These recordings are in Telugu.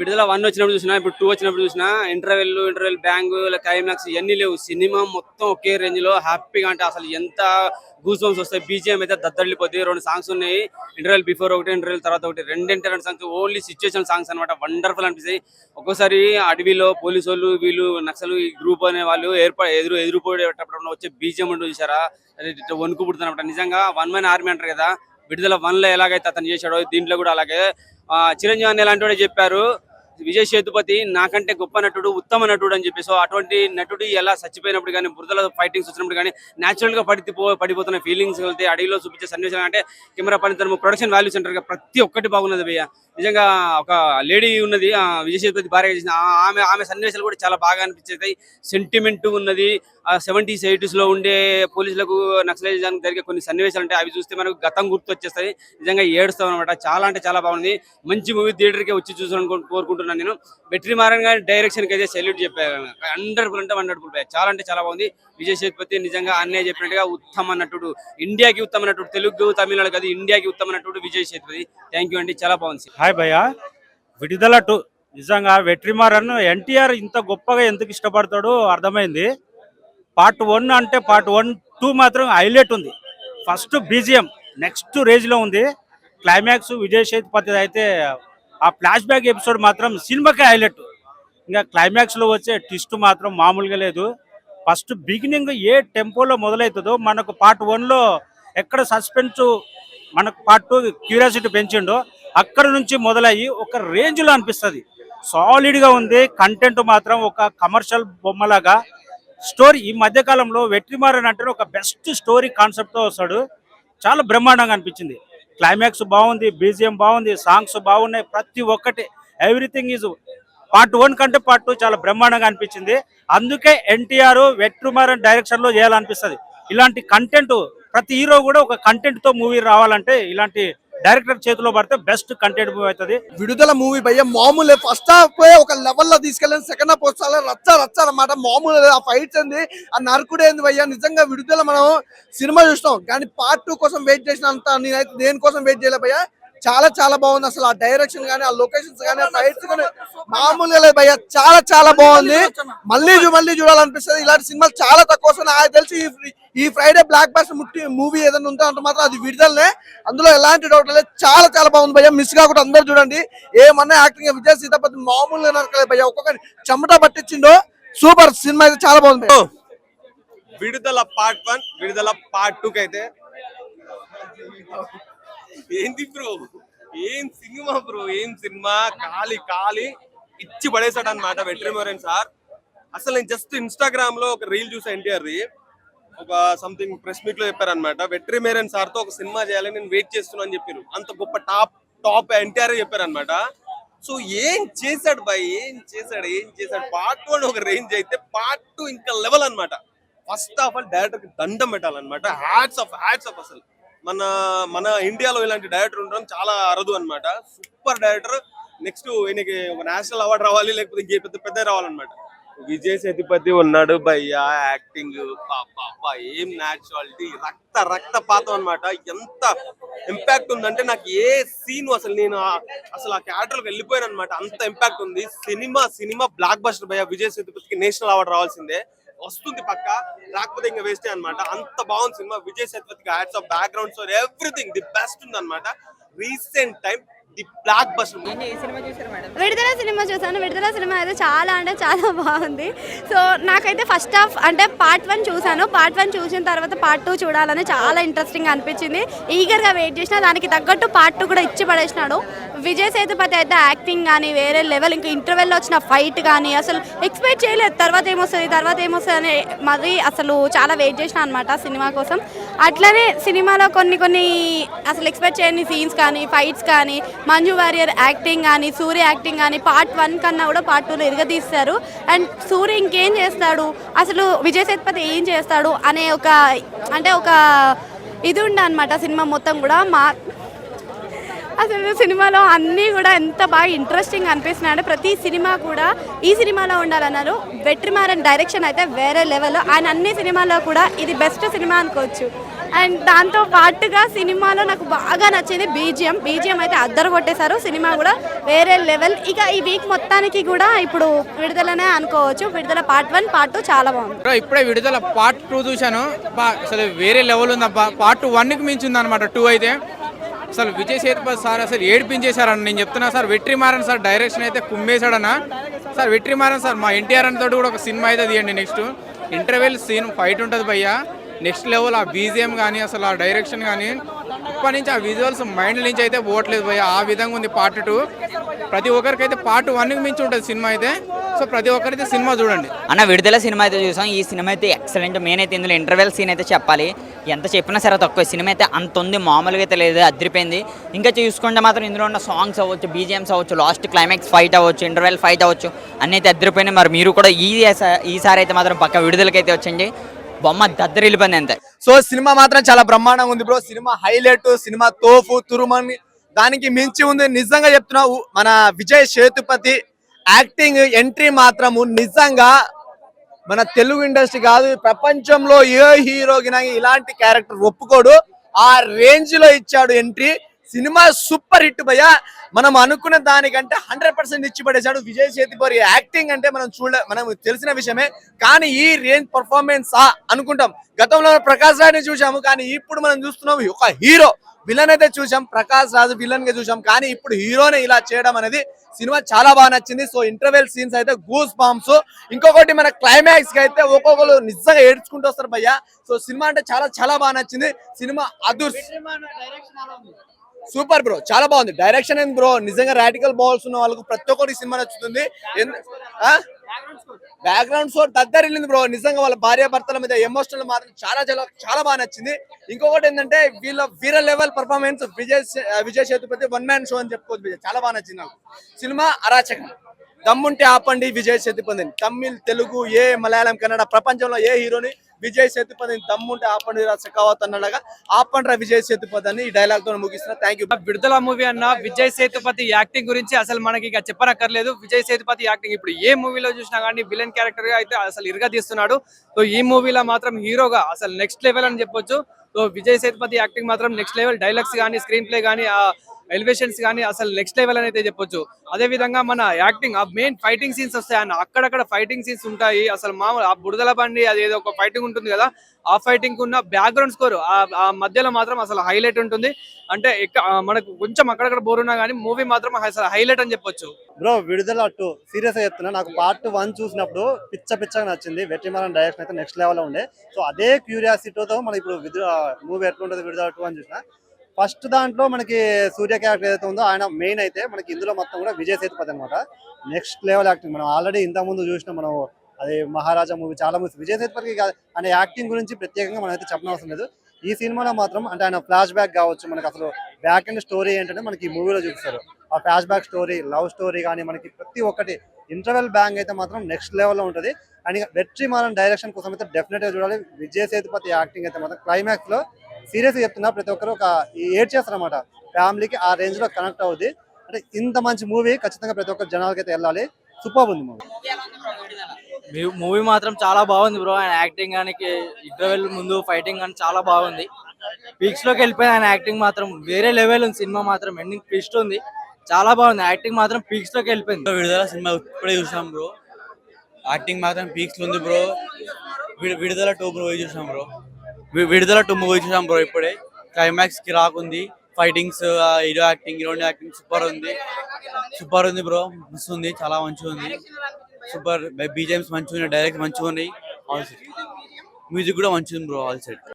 విడుదల 1 వచ్చినప్పుడు చూసినా, ఇప్పుడు 2 వచ్చినప్పుడు చూసినా, ఇంటర్వెల్ బ్యాంగ్, క్లైమాక్స్ ఇవన్నీ లేవు. సినిమా మొత్తం ఒకే రేంజ్ లో హ్యాపీగా, అంటే అసలు ఎంత గూస్ బంప్స్ వస్తాయి. బీజిఎం అయితే దద్దరిల్లిపోతుంది. 2 సాంగ్స్ ఉన్నాయి, ఇంటర్వెల్ బిఫోర్ ఒకటి, ఇంటర్వెల్ తర్వాత ఒకటి. రెండు సాంగ్స్ ఓన్లీ సిచ్యువేషన్ సాంగ్స్ అనమాట. వండర్ఫుల్ అనిపిస్తాయి. ఒక్కోసారి అడవిలో పోలీసు వాళ్ళు, వీళ్ళు నక్సలు ఈ గ్రూప్ అనే వాళ్ళు ఎదురుపోయేటప్పుడు వచ్చే బీజిఎం ఉంటుంది చూసారా, అది వణుకు పుడుతుంది అనమాట. నిజంగా 1 మ్యాన్ ఆర్మీ అంటారు కదా, విడుదల 1 లో ఎలాగైతే అతను చేశాడో దీంట్లో కూడా అలాగే. చిరంజీవి అని ఎలాంటి వాడే చెప్పారు, విజయ్ సేతుపతి నాకంటే గొప్ప నటుడు, ఉత్తమ నటుడు అని చెప్పి. సో అటువంటి నటుడు ఎలా చచ్చిపోయినప్పుడు కానీ, బురదలో ఫైటింగ్స్ వచ్చినప్పుడు కానీ న్యాచురల్ గా పడిపోతున్న ఫీలింగ్స్ వెళ్తే, అడవిలో చూపించే సన్నివేశాలు అంటే కెమెరా పనితనం, ప్రొడక్షన్ వాల్యూస్ అంటారు కదా, ప్రతి ఒక్కటి బాగున్నది భయ్య. నిజంగా ఒక లేడీ ఉన్నది, విజయ్ సేతుపతి భార్య చేసిన ఆమె సన్నివేశాలు కూడా చాలా బాగా అనిపించేది. సెంటిమెంట్ ఉన్నది. 70s 80s లో ఉండే పోలీసులకు నక్సలైజానికి జరిగే కొన్ని సన్నివేశాలు ఉంటాయి, అవి చూస్తే మనకు గతం గుర్తు వచ్చేస్తాయి. నిజంగా ఏడుస్తాం అనమాట. చాలా అంటే చాలా బాగుంది. మంచి మూవీ థియేటర్కి వచ్చి చూసాను కోరుకుంటున్నాను నేను. వెట్రిమారన్ గారి డైరెక్షన్ కి అయితే సెల్యూట్ చెప్పాను. 100% చాలా అంటే చాలా బాగుంది. విజయ్ సేతుపతి నిజంగా అన్నయ్య చెప్పినట్టుగా ఉత్తమ నటుడు, ఇండియాకి ఉత్తమ నటుడు, తెలుగు తమిళనాడు కాదు ఇండియాకి ఉత్తమ నటుడు విజయ్ సేతుపతి. థ్యాంక్ యూ అండి, చాలా బాగుంది. హాయ్ భయ్య, విడుదల 2 నిజంగా వెట్రిమారన్ ఎన్టీఆర్ ఇంత గొప్పగా ఎందుకు ఇష్టపడతాడో అర్థమైంది. పార్ట్ 1 అంటే పార్ట్ 1, 2 మాత్రం హైలైట్ ఉంది. ఫస్ట్ బీజిఎం నెక్స్ట్ రేంజ్ లో ఉంది. క్లైమాక్స్ విజయ్ సేతుపతి అయితే ఆ ఫ్లాష్ బ్యాక్ ఎపిసోడ్ మాత్రం సినిమాకే హైలైట్. ఇంకా క్లైమాక్స్ లో వచ్చే ట్విస్ట్ మాత్రం మామూలుగా లేదు. ఫస్ట్ బిగినింగ్ ఏ టెంపోలో మొదలవుతుందో, మనకు పార్ట్ 1లో ఎక్కడ సస్పెన్స్, మనకు పార్ట్ 2 క్యూరియాసిటీ పెంచిండో అక్కడ నుంచి మొదలయ్యి ఒక రేంజ్ లో అనిపిస్తుంది. సాలిడ్ గా ఉంది. కంటెంట్ మాత్రం ఒక కమర్షియల్ బొమ్మలాగా. స్టోరీ ఈ మధ్య కాలంలో వెట్రిమారన్ అంటే ఒక బెస్ట్ స్టోరీ కాన్సెప్ట్ తో వస్తాడు. చాలా బ్రహ్మాండంగా అనిపించింది. క్లైమాక్స్ బాగుంది, బీజిఎం బాగుంది, సాంగ్స్ బాగున్నాయి, ప్రతి ఒక్కటి ఎవ్రీథింగ్ ఈజ్ పార్ట్ 1 కంటే పార్ట్ 2 చాలా బ్రహ్మాండంగా అనిపించింది. అందుకే ఎన్టీఆర్ వెట్రిమారన్ డైరెక్షన్ లో చేయాలనిపిస్తుంది. ఇలాంటి కంటెంట్ ప్రతి హీరో కూడా ఒక కంటెంట్ తో మూవీ రావాలంటే ఇలాంటి డైరెక్టర్ చేతిలో పడితే బెస్ట్ కంటెంట్ మూవీ అవుతుంది. విడుదల మూవీ భయ్య మామూలే. ఫస్ట్ హాఫ్ ఒక లెవెల్ లో తీసుకెళ్ళిన, సెకండ్ హాఫ్ వస్తా రచ్చ అనమాట. మామూలు ఆ ఫైట్స్ ఏంది, ఆ నరకుడేంది భయ్య. నిజంగా విడుదల మనం సినిమా చూస్తాం కానీ పార్ట్ 2 కోసం వెయిట్ చేసినంత నేనైతే దేనికోసం వెయిట్ చేయలే భయ్య. చాలా చాలా బాగుంది. అసలు ఆ డైరెక్షన్ కానీ, ఆ లొకేషన్స్ కానీ, ఆ ఫైట్స్ కానీ మామూలుగా లేదు భయ్య. చాలా చాలా బాగుంది. మళ్ళీ చూడాలనిపిస్తుంది. ఇలాంటి సినిమాలు చాలా తక్కువ వస్తాయి. నాకు తెలిసి ఈ ఫ్రైడే బ్లాక్ బస్టర్ మూవీ ఏదైనా ఉంటే అంటే మాత్రం అది విడుదలనే, అందులో ఎలాంటి డౌట్ లేదు. చాలా చాలా బాగుంది భయ్య. మిస్ కాకుండా అందరు చూడండి. ఏమన్నా యాక్టింగ్ విజయ్ సేతుపతి మామూలుగా నరకలేదు భయ్య. ఒక్కొక్కరి చెమట పట్టించిండో. సూపర్ సినిమా అయితే చాలా బాగుంది. విడుదల పార్ట్ 1, విడుదల పార్ట్ 2 అయితే ఏంది బ్రో, ఏం సినిమా బ్రో, ఏం సినిమా. ఖాళీ ఇచ్చి పడేశాడు అనమాట వెట్రిమారన్ సార్. అసలు నేను జస్ట్ ఇన్స్టాగ్రామ్ లో ఒక రీల్ చూసా ఎన్టీఆర్ది. ఒక సంథింగ్ ప్రెస్ మీట్ లో చెప్పారనమాట, వెట్రిమారన్ సార్ తో ఒక సినిమా చేయాలని నేను వెయిట్ చేస్తున్నా అని చెప్పారు. అంత గొప్ప టాప్ ఎన్టీఆర్ చెప్పారనమాట. సో ఏం చేశాడు బాయ్, ఏం చేశాడు. పార్ట్ 1 ఒక రేంజ్ అయితే పార్ట్ 2 ఇంకా లెవెల్ అనమాట. ఫస్ట్ ఆఫ్ ఆల్ డైరెక్టర్ కి దండం పెట్టాలన్నమాట. Hats off. అసలు మన ఇండియాలో ఇలాంటి డైరెక్టర్ ఉండడం చాలా అరుదు అనమాట. Super director. నెక్స్ట్ ఈయనకి ఒక నేషనల్ అవార్డు రావాలి, లేకపోతే ఇంకే పెద్ద రావాలన్నమాట. విజయ్ సేతుపతి ఉన్నాడు భయ్యా. యాక్టింగ్ ఏం న్యాచురాలిటీ, రక్తపాతం అనమాట. ఎంత ఇంపాక్ట్ ఉందంటే నాకు ఏ సీన్ నేను అసలు ఆ క్యారెక్టర్కి వెళ్ళిపోయాను అనమాట. అంత ఇంపాక్ట్ ఉంది. సినిమా బ్లాక్ బస్టర్ భయ్యా. విజయ్ సేతుపతికి నేషనల్ అవార్డు రావాల్సిందే, వస్తుంది పక్క, రాకపోతే ఇంకా వేస్టే అనమాట. అంత బాగుంది సినిమా. విజయ్ సేతుపతికి hats off. Background story everything the best ఉంది అనమాట. Recent time the blockbuster. Vidudala cinema చూసాను. విడుదల సినిమా అయితే చాలా అంటే చాలా బాగుంది. సో నాకైతే ఫస్ట్ హాఫ్ అంటే పార్ట్ 1 చూసాను. పార్ట్ 1 చూసిన తర్వాత పార్ట్ 2 చూడాలని చాలా ఇంట్రెస్టింగ్ అనిపించింది. ఈగర్గా వెయిట్ చేసిన, దానికి తగ్గట్టు పార్ట్ 2 కూడా ఇచ్చి పడేసినాడు. విజయ్ సేతుపతి అయితే యాక్టింగ్ కానీ వేరే లెవెల్. ఇంకా ఇంటర్వెల్లో వచ్చిన ఫైట్ కానీ అసలు ఎక్స్పెక్ట్ చేయలేదు. తర్వాత ఏమొస్తుంది అని మరి అసలు చాలా వెయిట్ చేసిన అనమాట సినిమా కోసం. అట్లనే సినిమాలో కొన్ని అసలు ఎక్స్పెక్ట్ చేయని సీన్స్ కానీ, ఫైట్స్ కానీ, మంజు వారియర్ యాక్టింగ్ కానీ, సూర్య యాక్టింగ్ కానీ పార్ట్ 1 కన్నా కూడా పార్ట్ 2లో ఇరగదీస్తారు. అండ్ సూర్య ఇంకేం చేస్తాడు, అసలు విజయ్ సేతుపతి ఏం చేస్తాడు అనే ఒక ఇది ఉండే అనమాట సినిమా మొత్తం కూడా. అసలు సినిమాలో అన్నీ కూడా ఎంత బాగా ఇంట్రెస్టింగ్ అనిపిస్తున్నాయి అంటే ప్రతి సినిమా కూడా ఈ సినిమాలో ఉండాలన్నారు. వెట్రిమారన్ డైరెక్షన్ అయితే వేరే లెవెల్. ఆయన అన్ని సినిమాల్లో కూడా ఇది బెస్ట్ సినిమా అనుకోవచ్చు. అండ్ దాంతో పాటుగా సినిమాలో నాకు బాగా నచ్చింది బీజిఎం అయితే అద్దరు కొట్టేశారు. సినిమా కూడా వేరే లెవెల్. ఇక ఈ వీక్ మొత్తానికి కూడా ఇప్పుడు విడుదలనే అనుకోవచ్చు. విడుదల పార్ట్ 1 పార్ట్ 2 చాలా బాగుంది. ఇప్పుడే విడుదల పార్ట్ 2 చూశాను. అసలు వేరే లెవెల్ ఉందబ్బా. పార్ట్ 1కి మించి ఉందన్నమాట 2 అయితే. అసలు విజయ్ సేతుపతి సార్ అసలు ఏడిపించేశారని నేను చెప్తున్నా సార్. వెట్రిమారన్ సార్ డైరెక్షన్ అయితే కుమ్మేశాడన్న సార్. వెట్రిమారన్ సార్ మా ఎన్టీఆర్ తోటి కూడా ఒక సినిమా అయితే తీయండి. నెక్స్ట్ ఇంటర్వెల్ సీన్ ఫైట్ ఉంటుంది భయ్యా, నెక్స్ట్ లెవెల్. ఆ బీజిఎం కానీ అసలు ఆ డైరెక్షన్ కానీ ఇప్పటి నుంచి ఆ విజువల్స్ మైండ్ నుంచి అయితే పోవట్లేదు భయ్యా. ఆ విధంగా ఉంది పార్ట్ 2. ప్రతి ఒక్కరికైతే పార్ట్ 1కి మించి ఉంటుంది సినిమా అయితే. సో ప్రతి ఒక్కరైతే సినిమా చూడండి అన్న. విడుదల సినిమా అయితే చూసాం. ఈ సినిమా అయితే ఎక్సలెంట్. మెయిన్ అయితే ఇందులో ఇంటర్వెల్ సీన్ అయితే చెప్పాలి. ఎంత చెప్పినా సరే తక్కువ. సినిమా అయితే అంత ఉంది, మామూలుగా అయితే లేదు, అదిరిపోయింది. ఇంకా చూసుకుంటే మాత్రం ఇందులో ఉన్న సాంగ్స్ అవ్వచ్చు, బీజిఎమ్స్ అవ్వచ్చు, లాస్ట్ క్లైమాక్స్ ఫైట్ అవ్వచ్చు, ఇంటర్వెల్ ఫైట్ అవ్వచ్చు, అన్నీ అయితే అదిరిపోయినాయి. మరి మీరు కూడా ఈసారి అయితే మాత్రం పక్క విడుదలకైతే వచ్చండి. బొమ్మ దద్దరిల్లిపోయింది అంతే. సో సినిమా మాత్రం చాలా బ్రహ్మాండంగా ఉంది బ్రో. సినిమా హైలైట్, సినిమా తోపు తురుమని దానికి మించి ఉంది. నిజంగా చెప్తున్నావు, మన విజయ్ సేతుపతి యాక్టింగ్ ఎంట్రీ మాత్రము నిజంగా మన తెలుగు ఇండస్ట్రీ కాదు, ప్రపంచంలో ఏ హీరోకి ఇలాంటి క్యారెక్టర్ ఒప్పుకోడు. ఆ రేంజ్ లో ఇచ్చాడు ఎంట్రీ. సినిమా సూపర్ హిట్ భయ్యా. మనం అనుకున్న దానికంటే 100% ఇచ్చి పడేశాడు విజయ్ సేతుపతి. యాక్టింగ్ అంటే మనం తెలిసిన విషయమే, కానీ ఈ రేంజ్ పర్ఫార్మెన్స్ అనుకుంటాం. గతంలో ప్రకాష్ రాజ్ని చూసాము, కానీ ఇప్పుడు మనం చూస్తున్నాం ఒక హీరో. విలన్ అయితే చూసాం, ప్రకాష్ రాజ్ విలన్ గా చూసాం, కానీ ఇప్పుడు హీరోనే ఇలా చేయడం అనేది సినిమా చాలా బాగా నచ్చింది. సో ఇంటర్వెల్ సీన్స్ అయితే గూస్ బాంబ్స్. ఇంకొకటి మన క్లైమాక్స్ కి అయితే ఒక్కొక్కరు నిజంగా ఏడ్చుకుంటూ వస్తారు భయ్యా. సో సినిమా అంటే చాలా చాలా బాగా నచ్చింది. సినిమా సూపర్ బ్రో, చాలా బాగుంది. డైరెక్షన్ ఏంది బ్రో, నిజంగా రాడికల్ బాల్స్ ఉన్న వాళ్ళకు ప్రతి ఒక్కటి సినిమా నచ్చుతుంది. బ్యాక్గ్రౌండ్ స్కోర్ దద్దరిల్లింది బ్రో. నిజంగా వాళ్ళ భార్య భర్తల మీద ఎమోషనల్ మాత్రం చాలా చాలా చాలా బాగా నచ్చింది. ఇంకొకటి ఏంటంటే వీళ్ళ level performance Vijay Sethupathi 1 man show అని చెప్పుకోవచ్చు. చాలా బాగా నచ్చింది నాకు. సినిమా అరాచకం. దమ్ముంటే ఆపండి విజయ్ సేతుపతిని. తమిళ్, తెలుగు, మలయాళం, కన్నడ ప్రపంచంలో ఏ హీరోని విజయ్ సేతుపతిని దమ్ముంటే ఆపండి షెకావత్ అన్నలాగా ఆపండి విజయ్ సేతుపతి అని ఈ డైలాగ్ తో ముగిస్తున్నా. Thank you. విడుదల మూవీ అన్న విజయ్ సేతుపతి యాక్టింగ్ గురించి అసలు మనకి ఇక చెప్పనక్కర్లేదు. విజయ్ సేతుపతి యాక్టింగ్ ఇప్పుడు ఏ మూవీలో చూసినా కానీ విలన్ క్యారెక్టర్ గా అయితే అసలు ఇరుగా తీస్తున్నాడు. సో ఈ మూవీలో మాత్రం హీరోగా అసలు నెక్స్ట్ లెవెల్ అని చెప్పొచ్చు. సో విజయ్ సేతుపతి యాక్టింగ్ మాత్రం నెక్స్ట్ లెవెల్. డైలాగ్స్ కానీ, స్క్రీన్ ప్లే కానీ, ఎలివేషన్స్ కానీ అసలు నెక్స్ట్ లెవెల్ అని అయితే చెప్పొచ్చు. అదే విధంగా మన యాక్టింగ్, ఆ మెయిన్ ఫైటింగ్ సీన్స్ వస్తాయి అన్న. అక్కడక్కడ ఫైటింగ్ సీన్స్ ఉంటాయి. అసలు మామూలు ఆ బుడదల బండి అది ఏదో ఒక ఫైటింగ్ ఉంటుంది కదా, ఆ ఫైటింగ్ ఉన్న బ్యాక్గ్రౌండ్ స్కోర్ ఆ మధ్యలో మాత్రం అసలు హైలైట్ ఉంటుంది. అంటే మనకు కొంచెం అక్కడక్కడ బోర్ ఉన్నా కానీ మూవీ మాత్రం అసలు హైలైట్ అని చెప్పొచ్చు. బ్రో విడుదల 2 సీరియస్ గా చెప్తున్నా. నాకు పార్ట్ 1 చూసినప్పుడు పిచ్చగా నచ్చింది. వెట్రిమారన్ డైరెక్షన్ అయితే నెక్స్ట్ లెవెల్ లో ఉండే. సో అదే క్యూరియాసిటీతో మనం ఇప్పుడు మూవీ ఎట్లుంటుంది విడుదల 2 అని చూసిన. ఫస్ట్ దాంట్లో మనకి సూర్య క్యారెక్టర్ ఏదైతే ఉందో ఆయన మెయిన్ అయితే, మనకి ఇందులో మొత్తం కూడా విజయ్ సేతుపతి అనమాట. Next level acting. మనం ఆల్రెడీ ఇంత ముందు చూసినాం మనం, అది మహారాజా మూవీ, చాలా మూవీస్. విజయ్ సేతుపతికి ఆయన యాక్టింగ్ గురించి ప్రత్యేకంగా మనం అయితే చెప్పనవసరం లేదు. ఈ సినిమాలో మాత్రం అంటే ఆయన ఫ్లాష్ బ్యాక్ కావచ్చు, మనకి అసలు బ్యాక్ అండ్ స్టోరీ ఏంటంటే మనకి ఈ మూవీలో చూపిస్తారు. ఆ flash back story, love story కానీ మనకి ప్రతి ఒక్కటి ఇంటర్వెల్ బ్యాంగ్ అయితే మాత్రం నెక్స్ట్ లెవెల్లో ఉంటుంది. అండ్ వెట్రిమారన్ డైరెక్షన్ కోసం అయితే డెఫినెట్ గా చూడాలి. విజయ్ సేతుపతి యాక్టింగ్ అయితే మాత్రం క్లైమాక్స్ లో సీరియస్ చెప్తున్నా, ప్రతి ఒక్కరు ఒక ఏడ్ చేస్తారన్నమాట. ఫ్యామిలీకి ఆ రేంజ్ లో కనెక్ట్ అవుద్ది. అంటే ఇంత మంచి మూవీ ఖచ్చితంగా ప్రతి ఒక్కరు జనాలకి అయితే వెళ్ళాలి. సూపర్ ఉంది మూవీ మాత్రం చాలా బాగుంది బ్రో. ఆయన యాక్టింగ్ కానీ, ఇంటర్వెల్ ముందు ఫైటింగ్ కానీ చాలా బాగుంది. పీక్స్ లోకి వెళ్ళిపోయింది ఆయన యాక్టింగ్ మాత్రం వేరే లెవెల్ ఉంది. సినిమా మాత్రం ఎండింగ్ ట్విస్ట్ ఉంది, చాలా బాగుంది. యాక్టింగ్ మాత్రం పీక్స్ లోకి వెళ్ళిపోయింది. విడుదల సినిమా ఇప్పుడే చూసాం బ్రో. యాక్టింగ్ మాత్రం పీక్స్ లో ఉంది బ్రో. విడుదల 2 మూవీ చూసాం బ్రో. విడుదల 2 మూవీ చూసాం బ్రో. ఇప్పుడే క్లైమాక్స్ కి రాకుంది. ఫైటింగ్స్, హీరోయిన్ యాక్టింగ్ సూపర్ ఉంది బ్రో. మిస్ ఉంది, చాలా మంచిగా ఉంది. సూపర్ బీజిఎమ్స్ మంచిగా ఉన్నాయి, డైరెక్ట్ మంచిగా ఉన్నాయి, మ్యూజిక్ కూడా మంచిగా ఉంది బ్రో. All set.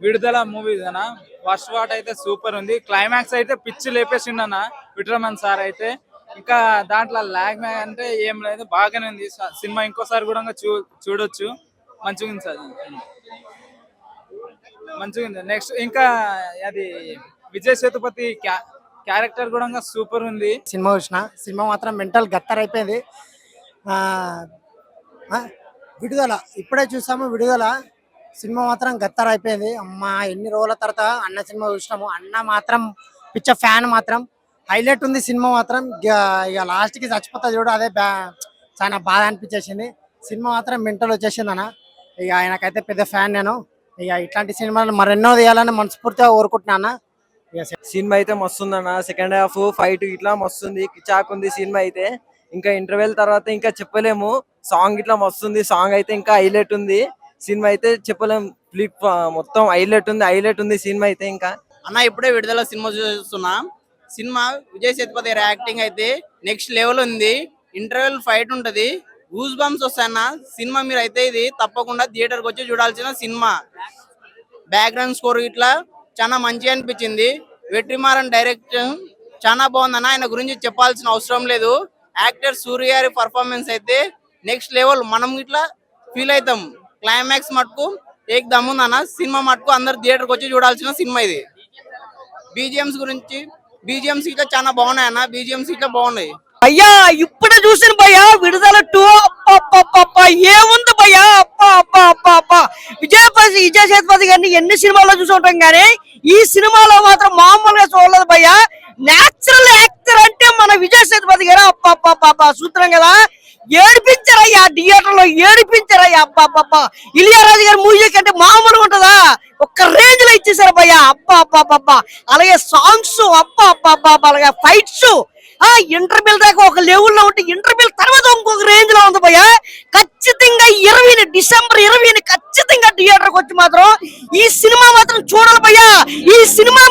విడుదల మూవీ అన్న ఫస్ట్ పార్ట్ అయితే సూపర్ ఉంది. క్లైమాక్స్ అయితే పిచ్చి లేపేసిండన్న విట్రమన్ సార్ అయితే. ఇంకా దాంట్లో లాగ్ అంటే ఏం లేదు, బాగానే ఉంది సినిమా. ఇంకోసారి కూడా చూడొచ్చు. మంచిగా ఉంది సార్, మంచిగా ఉంది. నెక్స్ట్ ఇంకా అది విజయ్ సేతుపతి క్యారెక్టర్ కూడా సూపర్ ఉంది. సినిమా చూసిన, సినిమా మాత్రం మెంటల్ గత్తర్ అయిపోయింది. విడుదల ఇప్పుడే చూసాము. విడుదల సినిమా మాత్రం గత్తర్ అయిపోయింది. అమ్మా ఎన్ని రోజుల తర్వాత అన్న సినిమా చూసినాము. అన్న మాత్రం పిచ్చ ఫ్యాన్ మాత్రం. హైలైట్ ఉంది సినిమా మాత్రం. ఇక లాస్ట్కి చచ్చిపోతా చూడు, అదే చాలా బాధ అనిపించేసింది. సినిమా మాత్రం మెంటల్ వచ్చేసింది అన్న. ఇక ఆయనకైతే పెద్ద ఫ్యాన్ నేను. ఇక ఇట్లాంటి సినిమాలు మరెన్నో తీయాలని మనస్ఫూర్తిగా కోరుకుంటున్నా. సినిమా అయితే మస్తుందన్న. సెకండ్ హాఫ్ ఫైట్ ఇట్లా మస్తుంది, కిచాక్ ఉంది సినిమా అయితే. ఇంకా ఇంటర్వెల్ తర్వాత ఇంకా చెప్పలేము. సాంగ్ ఇట్లా మస్తుంది, సాంగ్ అయితే ఇంకా హైలైట్ ఉంది. సినిమా అయితే చెప్పలేము, ఫ్లిప్ మొత్తం హైలైట్ ఉంది సినిమా అయితే. ఇంకా అన్న ఇప్పుడే విడుదల సినిమా చూస్తున్నా. సినిమా విజయ్ సేతుపతి గారి యాక్టింగ్ అయితే నెక్స్ట్ లెవెల్ ఉంది. ఇంటర్వెల్ ఫైట్ ఉంటది, గూస్ బంప్స్ వస్తాయన్న. సినిమా మీరు అయితే ఇది తప్పకుండా థియేటర్కి వచ్చి చూడాల్సిన సినిమా. బ్యాక్గ్రౌండ్ స్కోర్ ఇట్లా చాలా మంచిగా అనిపించింది. వెట్రిమారన్ డైరెక్షన్ చాలా బాగుందన్న, ఆయన గురించి చెప్పాల్సిన అవసరం లేదు. యాక్టర్ సూర్య గారి పర్ఫార్మెన్స్ అయితే నెక్స్ట్ లెవెల్, మనం ఇట్లా ఫీల్ అవుతాం. క్లైమాక్స్ మటుకు ఏక్ దమ్ముందన్న. సినిమా మటుకు అందరు థియేటర్కి వచ్చి చూడాల్సిన సినిమా ఇది. బీజిఎంస్ ఇట్లా చాలా బాగున్నాయి అన్న, బీజిఎంస్ ఇట్లా బాగున్నాయి. అయ్యా ఇప్పుడే చూసిన భయ్యా విడుదల 2. ఏముంది భయ్యా, విజయ్ సేతుపతి గారిని ఎన్ని సినిమాల్లో చూసి ఉంటాం కానీ ఈ సినిమాలో మాత్రం మామూలుగా చూడలేదు భయ్యా. నేచురల్ యాక్టర్ అంటే మన విజయ్ సేతుపతి గారు. సూత్రం కదా, ఏడిపించారయ్యా, థియేటర్ లో ఏడిపించారయ్యా. ఇలియారాజు గారి మ్యూజిక్ అంటే మామూలుగా ఉంటుందా, ఒక్క రేంజ్ లో ఇచ్చేసారు భయ్యా. అలాగే సాంగ్స్ అలాగే ఫైట్స్, ఇంటర్వెల్ దాకా ఒక లెవెల్లో ఉంటే ఇంటర్వెల్ తర్వాత ఇంకొక రేంజ్ లో ఉంది భయ్యా. ఖచ్చితంగా డిసెంబర్ 20 ఖచ్చితంగా థియేటర్కి వచ్చి మాత్రం ఈ సినిమా మాత్రం చూడాలి భయ్యా. ఈ సినిమా